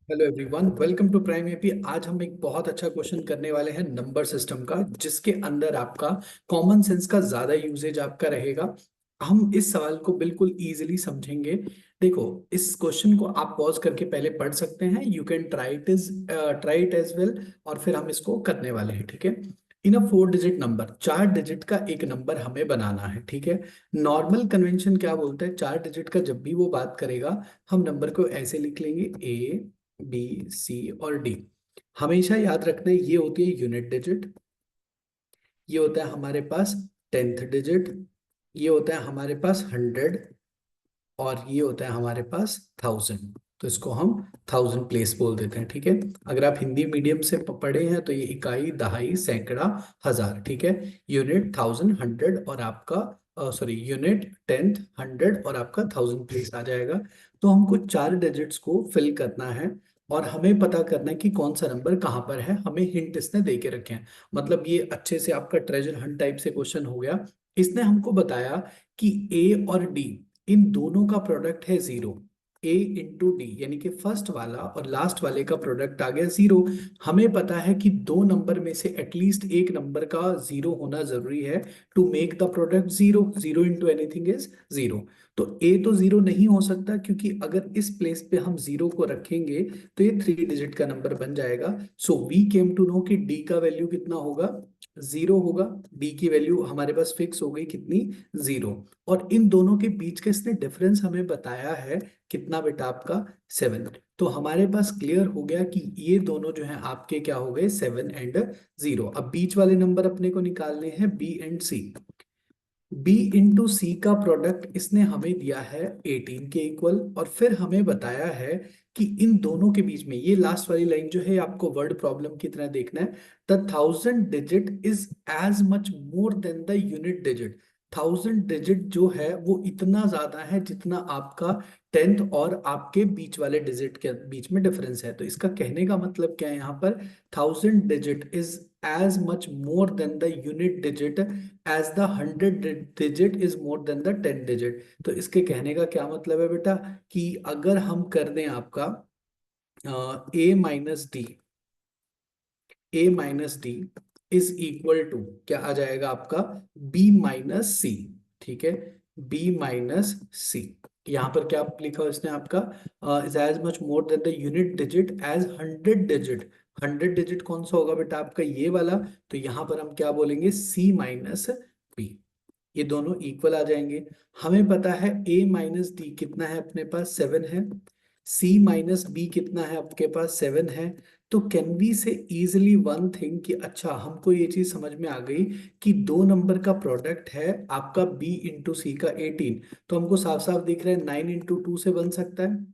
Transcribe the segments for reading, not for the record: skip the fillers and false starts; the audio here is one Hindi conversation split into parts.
Hello everyone, welcome to prime AP. आज हम एक बहुत अच्छा क्वेश्चन करने वाले हैं नंबर सिस्टम का, जिसके अंदर आपका कॉमन सेंस का ज्यादा यूजेज आपका रहेगा। हम इस सवाल को बिल्कुल इजीली समझेंगे। देखो, इस क्वेश्चन को आप पॉज करके पहले पढ़ सकते हैं। You can try it as well. और फिर हम इसको करने वाले हैं, ठीक है। In a 4 digit number, 4 digit का एक नंबर हमें बनाना है, ठीक है। नॉर्मल कन्वेंशन क्या बोलते हैं, 4 डिजिट का जब भी वो बात करेगा, हम नंबर को ऐसे लिख लेंगे, ए बी सी और डी। हमेशा याद रखना है, ये होती है यूनिट डिजिट, ये होता है हमारे पास 10th डिजिट, ये होता है हमारे पास 100, और ये होता है हमारे पास 1000। तो इसको हम 1000 प्लेस बोल देते हैं, ठीक है। अगर आप हिंदी मीडियम से पढ़े हैं तो ये इकाई, दहाई, सैकड़ा, हजार, ठीक है। यूनिट, 1000, 100 और आपका सॉरी, यूनिट, 10th, 100 और आपका 1000 प्लेस आ जाएगा। तो हमको 4 डिजिट्स को फिल करना है, और हमें पता करना है कि कौन सा नंबर कहाँ पर है। हमें हिंट इसने दे के रखे हैं, मतलब ये अच्छे से आपका ट्रेजर हंट टाइप से क्वेश्चन हो गया। इसने हमको बताया कि ए और डी, इन दोनों का प्रोडक्ट है 0। ए इंटू डी, यानी कि फर्स्ट वाला और लास्ट वाले का प्रोडक्ट आ गया 0। हमें पता है कि दो नंबर में से एटलीस्ट एक नंबर का 0 होना जरूरी है to make the product 0। 0 into anything is 0। तो ए तो 0 नहीं हो सकता, क्योंकि अगर इस प्लेस पे हम 0 को रखेंगे तो ये 3 डिजिट का नंबर बन जाएगा। So we came to know कि डी का वैल्यू कितना होगा, 0 होगा। डी की वैल्यू हमारे पास फिक्स हो गई, कितनी, 0। और इन दोनों के बीच का इसने डिफरेंस हमें बताया है, कितना बेटा, आपका 7। तो हमारे पास क्लियर हो गया कि ये दोनों जो हैं आपके क्या हो गए, 7 एंड 0। अब बीच वाले नंबर अपने को निकालने हैं, B and C. B into C का प्रोडक्ट इसने हमें दिया है 18 के इक्वल, और फिर हमें बताया है कि इन दोनों के बीच में, ये लास्ट वाली लाइन जो है आपको वर्ड प्रॉब्लम की तरह देखना है। The 1000 digit is as much more than the unit digit. 1000 digit जो है वो इतना ज्यादा है जितना आपका 10th और आपके बीच वाले डिजिट के बीच में डिफरेंस है। तो इसका कहने का मतलब क्या है यहाँ पर, 1000 digit is as much more than the unit digit as the 100 digit is more than the 10 digit. तो इसके कहने का क्या मतलब है बेटा, कि अगर हम कर दें आपका A minus D is equal to, क्या आ जाएगा आपका, बी माइनस सी, ठीक है। बी माइनस सी, यहाँ पर क्या लिखा है इसने आपका, is as much more than the unit digit as 100 digit. 100 digit कौन सा होगा बेटा, आपका ये वाला। तो यहाँ पर हम क्या बोलेंगे, सी माइनस बी। ये दोनों इक्वल आ जाएंगे। हमें पता है ए माइनस डी कितना है, अपने पास 7 है। सी माइनस बी कितना है, आपके पास 7 है। तो कैन वी से इजिली वन थिंग कि अच्छा, हमको ये चीज समझ में आ गई कि दो नंबर का प्रोडक्ट है आपका बी इंटू सी का 18। तो हमको साफ साफ दिख रहा है 9 इंटू 2 से बन सकता है।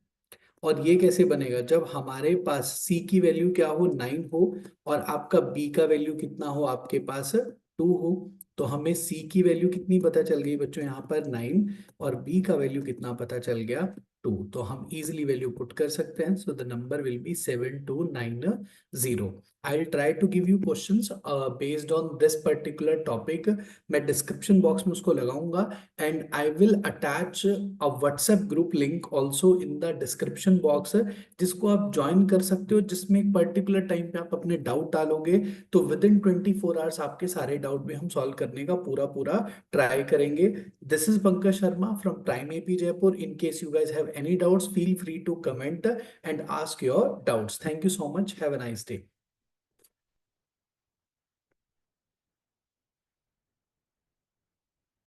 और ये कैसे बनेगा, जब हमारे पास सी की वैल्यू क्या हो, 9 हो, और आपका बी का वैल्यू कितना हो, आपके पास 2 हो। तो हमें सी की वैल्यू कितनी पता चल गई बच्चों, यहाँ पर 9, और बी का वैल्यू कितना पता चल गया, 2। तो हम इजिली वैल्यू पुट कर सकते हैं। So the number will be 7290। I try to give you questions based on this particular topic. मैं डिस्क्रिप्शन बॉक्स में उसको लगाऊंगा, and I will attach a WhatsApp group link also in the description box, जिसको आप ज्वाइन कर सकते हो, जिसमें एक पर्टिकुलर टाइम पे आप अपने डाउट डालोगे, तो विद इन 24 आवर्स आपके सारे डाउट भी हम सॉल्व करने का पूरा पूरा ट्राई करेंगे। This is Pankaj Sharma from prime AP Jaipur. In case you guys have any doubts, feel free to comment and ask your doubts. Thank you so much. Have a nice day.